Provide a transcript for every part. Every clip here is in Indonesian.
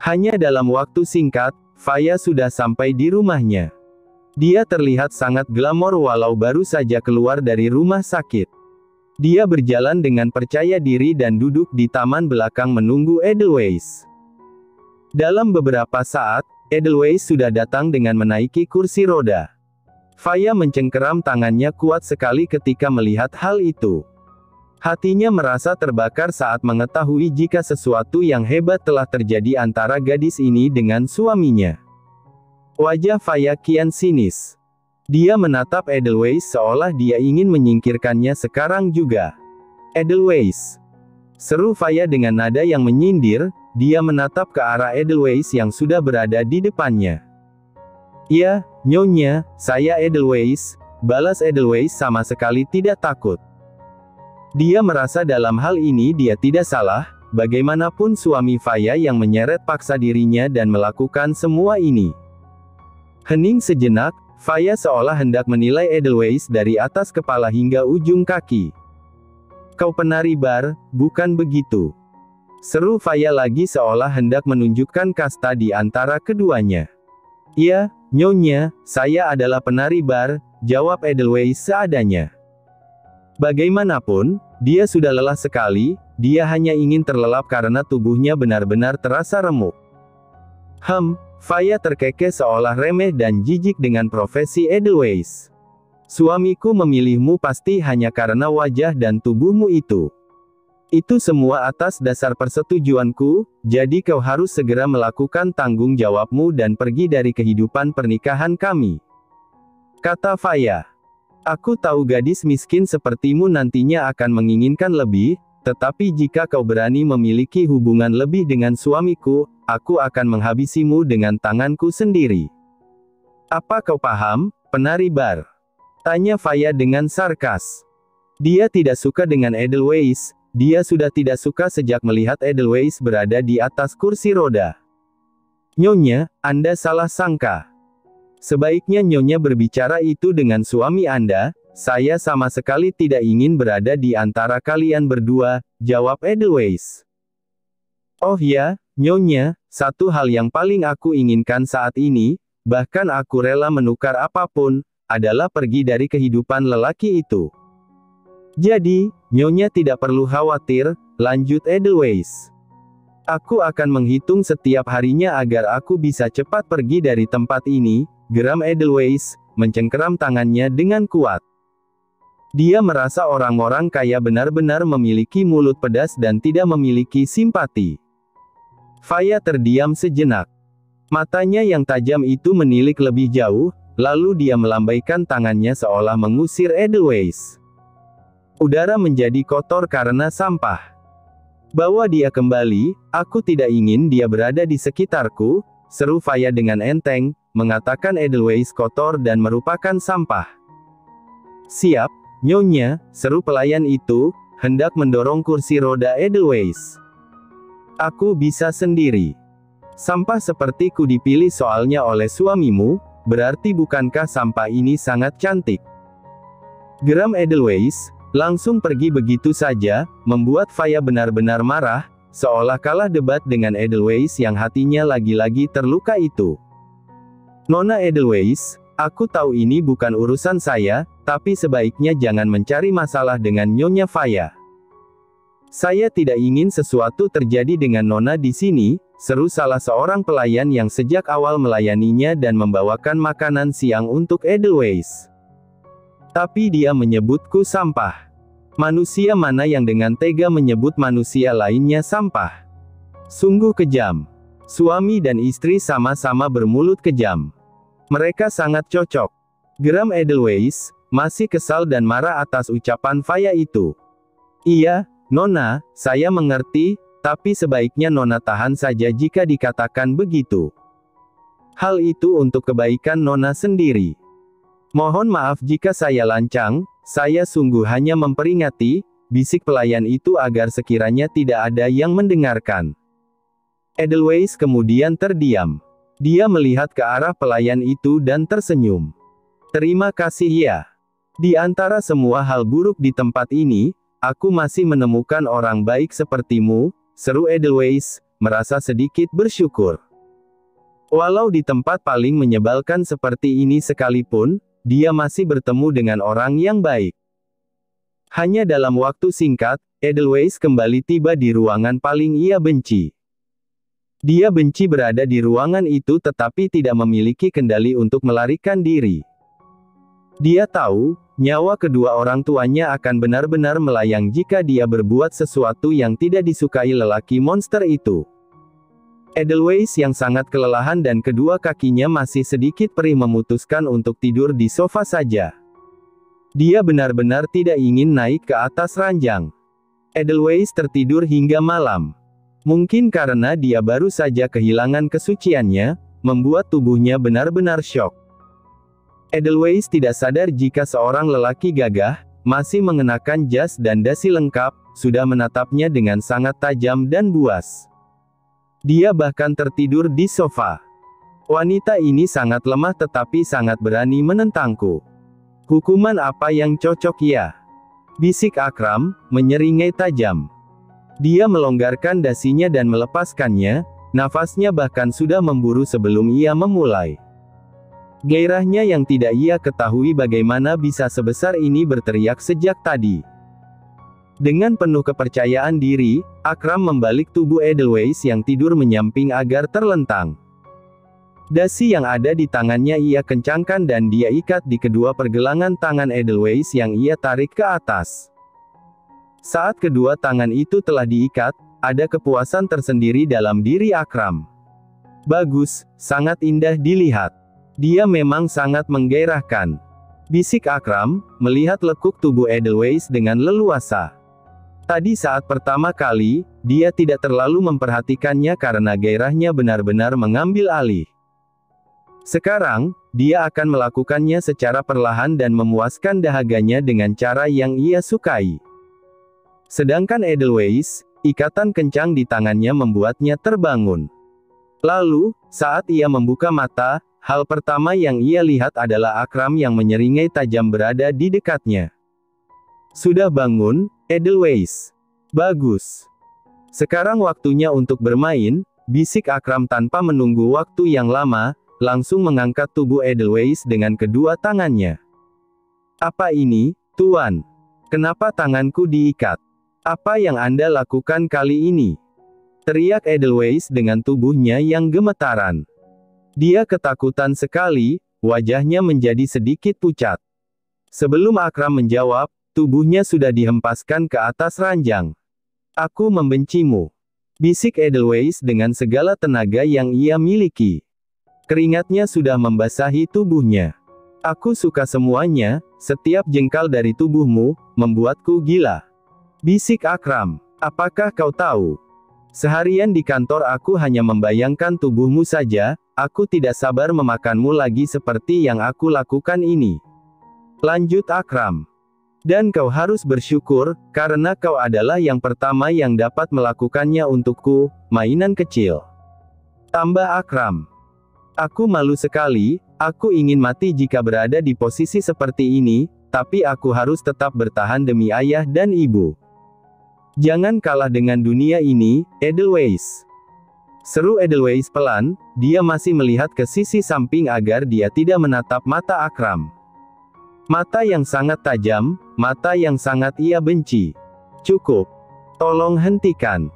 Hanya dalam waktu singkat, Faya sudah sampai di rumahnya. Dia terlihat sangat glamor walau baru saja keluar dari rumah sakit. Dia berjalan dengan percaya diri dan duduk di taman belakang menunggu Edelweiss. Dalam beberapa saat, Edelweiss sudah datang dengan menaiki kursi roda. Faya mencengkeram tangannya kuat sekali ketika melihat hal itu. Hatinya merasa terbakar saat mengetahui jika sesuatu yang hebat telah terjadi antara gadis ini dengan suaminya. Wajah Faya kian sinis. Dia menatap Edelweiss seolah dia ingin menyingkirkannya sekarang juga. "Edelweiss!" seru Faya dengan nada yang menyindir. Dia menatap ke arah Edelweiss yang sudah berada di depannya. "Ya, Nyonya, saya Edelweiss," balas Edelweiss sama sekali tidak takut. Dia merasa dalam hal ini dia tidak salah, bagaimanapun suami Faya yang menyeret paksa dirinya dan melakukan semua ini. Hening sejenak, Faya seolah hendak menilai Edelweiss dari atas kepala hingga ujung kaki. "Kau penari bar, bukan begitu?" seru Faya lagi seolah hendak menunjukkan kasta di antara keduanya. "Iya, Nyonya, saya adalah penari bar," jawab Edelweiss seadanya. Bagaimanapun, dia sudah lelah sekali, dia hanya ingin terlelap karena tubuhnya benar-benar terasa remuk. Faya terkekeh seolah remeh dan jijik dengan profesi Edelweiss. "Suamiku memilihmu pasti hanya karena wajah dan tubuhmu itu. Itu semua atas dasar persetujuanku, jadi kau harus segera melakukan tanggung jawabmu dan pergi dari kehidupan pernikahan kami," kata Faya. "Aku tahu gadis miskin sepertimu nantinya akan menginginkan lebih, tetapi jika kau berani memiliki hubungan lebih dengan suamiku, aku akan menghabisimu dengan tanganku sendiri." "Apa kau paham, penari bar?" tanya Faya dengan sarkas. Dia tidak suka dengan Edelweiss. Dia sudah tidak suka sejak melihat Edelweiss berada di atas kursi roda. "Nyonya, Anda salah sangka. Sebaiknya Nyonya berbicara itu dengan suami Anda, saya sama sekali tidak ingin berada di antara kalian berdua," jawab Edelweiss. "Oh ya, Nyonya, satu hal yang paling aku inginkan saat ini, bahkan aku rela menukar apapun, adalah pergi dari kehidupan lelaki itu. Jadi, Nyonya tidak perlu khawatir," lanjut Edelweiss. "Aku akan menghitung setiap harinya agar aku bisa cepat pergi dari tempat ini," geram Edelweiss, mencengkeram tangannya dengan kuat. Dia merasa orang-orang kaya benar-benar memiliki mulut pedas dan tidak memiliki simpati. Faya terdiam sejenak. Matanya yang tajam itu menilik lebih jauh, lalu dia melambaikan tangannya seolah mengusir Edelweiss. Udara menjadi kotor karena sampah. "Bawa dia kembali, aku tidak ingin dia berada di sekitarku," seru Faya dengan enteng, mengatakan Edelweiss kotor dan merupakan sampah. "Siap, Nyonya," seru pelayan itu, hendak mendorong kursi roda Edelweiss. "Aku bisa sendiri. Sampah sepertiku dipilih soalnya oleh suamimu, berarti bukankah sampah ini sangat cantik?" geram Edelweiss. Langsung pergi begitu saja, membuat Faya benar-benar marah, seolah kalah debat dengan Edelweiss yang hatinya lagi-lagi terluka itu. "Nona Edelweiss, aku tahu ini bukan urusan saya, tapi sebaiknya jangan mencari masalah dengan Nyonya Faya. Saya tidak ingin sesuatu terjadi dengan Nona di sini," seru salah seorang pelayan yang sejak awal melayaninya dan membawakan makanan siang untuk Edelweiss. "Tapi dia menyebutku sampah. Manusia mana yang dengan tega menyebut manusia lainnya sampah? Sungguh kejam. Suami dan istri sama-sama bermulut kejam. Mereka sangat cocok," geram Edelweiss, masih kesal dan marah atas ucapan Faya itu. "Iya, Nona, saya mengerti, tapi sebaiknya Nona tahan saja jika dikatakan begitu. Hal itu untuk kebaikan Nona sendiri. Mohon maaf jika saya lancang, saya sungguh hanya memperingati," bisik pelayan itu agar sekiranya tidak ada yang mendengarkan. Edelweiss kemudian terdiam. Dia melihat ke arah pelayan itu dan tersenyum. "Terima kasih ya. Di antara semua hal buruk di tempat ini, aku masih menemukan orang baik sepertimu," seru Edelweiss, merasa sedikit bersyukur. Walau di tempat paling menyebalkan seperti ini sekalipun, dia masih bertemu dengan orang yang baik. Hanya dalam waktu singkat, Edelweiss kembali tiba di ruangan paling ia benci. Dia benci berada di ruangan itu tetapi tidak memiliki kendali untuk melarikan diri. Dia tahu, nyawa kedua orang tuanya akan benar-benar melayang jika dia berbuat sesuatu yang tidak disukai lelaki monster itu. Edelweiss yang sangat kelelahan dan kedua kakinya masih sedikit perih memutuskan untuk tidur di sofa saja. Dia benar-benar tidak ingin naik ke atas ranjang. Edelweiss tertidur hingga malam. Mungkin karena dia baru saja kehilangan kesuciannya, membuat tubuhnya benar-benar syok. Edelweiss tidak sadar jika seorang lelaki gagah, masih mengenakan jas dan dasi lengkap, sudah menatapnya dengan sangat tajam dan buas. Dia bahkan tertidur di sofa. Wanita ini sangat lemah tetapi sangat berani menentangku. Hukuman apa yang cocok ya? Bisik Akram, menyeringai tajam. Dia melonggarkan dasinya dan melepaskannya, nafasnya bahkan sudah memburu sebelum ia memulai. Gairahnya yang tidak ia ketahui bagaimana bisa sebesar ini berteriak sejak tadi. Dengan penuh kepercayaan diri, Akram membalik tubuh Edelweiss yang tidur menyamping agar terlentang. Dasi yang ada di tangannya ia kencangkan dan dia ikat di kedua pergelangan tangan Edelweiss yang ia tarik ke atas. Saat kedua tangan itu telah diikat, ada kepuasan tersendiri dalam diri Akram. Bagus, sangat indah dilihat. Dia memang sangat menggairahkan. Bisik Akram, melihat lekuk tubuh Edelweiss dengan leluasa. Tadi saat pertama kali, dia tidak terlalu memperhatikannya karena gairahnya benar-benar mengambil alih. Sekarang, dia akan melakukannya secara perlahan dan memuaskan dahaganya dengan cara yang ia sukai. Sedangkan Edelweiss, ikatan kencang di tangannya membuatnya terbangun. Lalu, saat ia membuka mata, hal pertama yang ia lihat adalah Akram yang menyeringai tajam berada di dekatnya. Sudah bangun, Edelweiss? Bagus. Sekarang waktunya untuk bermain, bisik Akram tanpa menunggu waktu yang lama, langsung mengangkat tubuh Edelweiss dengan kedua tangannya. Apa ini, Tuan? Kenapa tanganku diikat? Apa yang Anda lakukan kali ini? Teriak Edelweiss dengan tubuhnya yang gemetaran. Dia ketakutan sekali, wajahnya menjadi sedikit pucat. Sebelum Akram menjawab, tubuhnya sudah dihempaskan ke atas ranjang. Aku membencimu. Bisik Edelweiss dengan segala tenaga yang ia miliki. Keringatnya sudah membasahi tubuhnya. Aku suka semuanya, setiap jengkal dari tubuhmu, membuatku gila. Bisik Akram, apakah kau tahu? Seharian di kantor aku hanya membayangkan tubuhmu saja, aku tidak sabar memakanmu lagi seperti yang aku lakukan ini. Lanjut Akram. Dan kau harus bersyukur, karena kau adalah yang pertama yang dapat melakukannya untukku, mainan kecil. Tambah Akram. Aku malu sekali, aku ingin mati jika berada di posisi seperti ini, tapi aku harus tetap bertahan demi ayah dan ibu. Jangan kalah dengan dunia ini, Edelweiss. Seru Edelweiss pelan, dia masih melihat ke sisi samping agar dia tidak menatap mata Akram. Mata yang sangat tajam, mata yang sangat ia benci. Cukup. Tolong hentikan.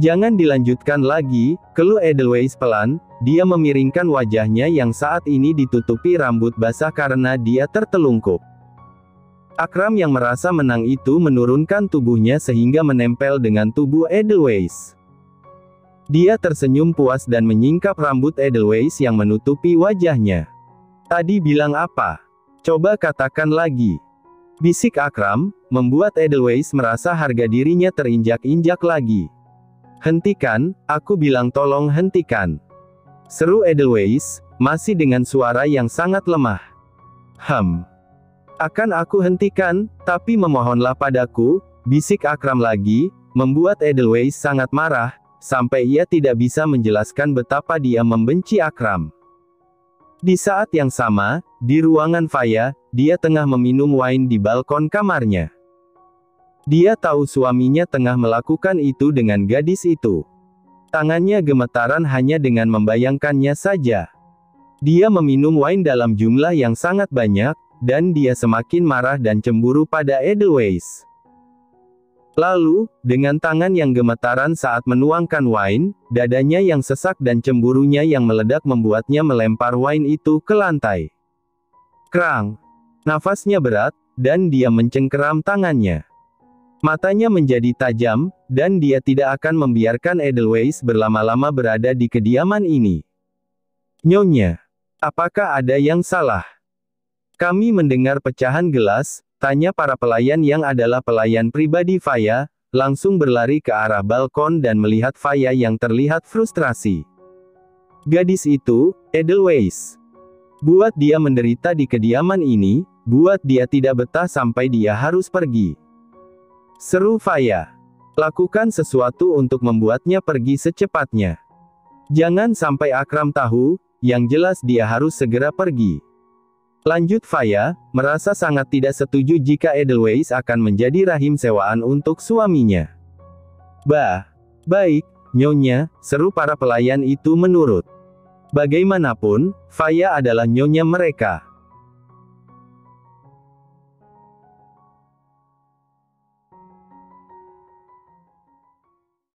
Jangan dilanjutkan lagi, keluh Edelweiss pelan, dia memiringkan wajahnya yang saat ini ditutupi rambut basah karena dia tertelungkup. Akram yang merasa menang itu menurunkan tubuhnya sehingga menempel dengan tubuh Edelweiss. Dia tersenyum puas dan menyingkap rambut Edelweiss yang menutupi wajahnya. Tadi bilang apa? Coba katakan lagi. Bisik Akram, membuat Edelweiss merasa harga dirinya terinjak-injak lagi. Hentikan, aku bilang tolong hentikan. Seru Edelweiss, masih dengan suara yang sangat lemah. Akan aku hentikan, tapi memohonlah padaku, bisik Akram lagi, membuat Edelweiss sangat marah, sampai ia tidak bisa menjelaskan betapa dia membenci Akram. Di saat yang sama, di ruangan Faya, dia tengah meminum wine di balkon kamarnya. Dia tahu suaminya tengah melakukan itu dengan gadis itu. Tangannya gemetaran hanya dengan membayangkannya saja. Dia meminum wine dalam jumlah yang sangat banyak, dan dia semakin marah dan cemburu pada Edelweiss. Lalu, dengan tangan yang gemetaran saat menuangkan wine, dadanya yang sesak dan cemburunya yang meledak membuatnya melempar wine itu ke lantai. Krang! Nafasnya berat, dan dia mencengkeram tangannya. Matanya menjadi tajam, dan dia tidak akan membiarkan Edelweiss berlama-lama berada di kediaman ini. Nyonya, apakah ada yang salah? Kami mendengar pecahan gelas, tanya para pelayan yang adalah pelayan pribadi Faya, langsung berlari ke arah balkon dan melihat Faya yang terlihat frustrasi. Gadis itu, Edelweiss. Buat dia menderita di kediaman ini, buat dia tidak betah sampai dia harus pergi. Seru Faya. Lakukan sesuatu untuk membuatnya pergi secepatnya. Jangan sampai Akram tahu, yang jelas dia harus segera pergi. Lanjut Faya, merasa sangat tidak setuju jika Edelweiss akan menjadi rahim sewaan untuk suaminya. Baik, Nyonya, seru para pelayan itu menurut. Bagaimanapun, Faya adalah nyonya mereka.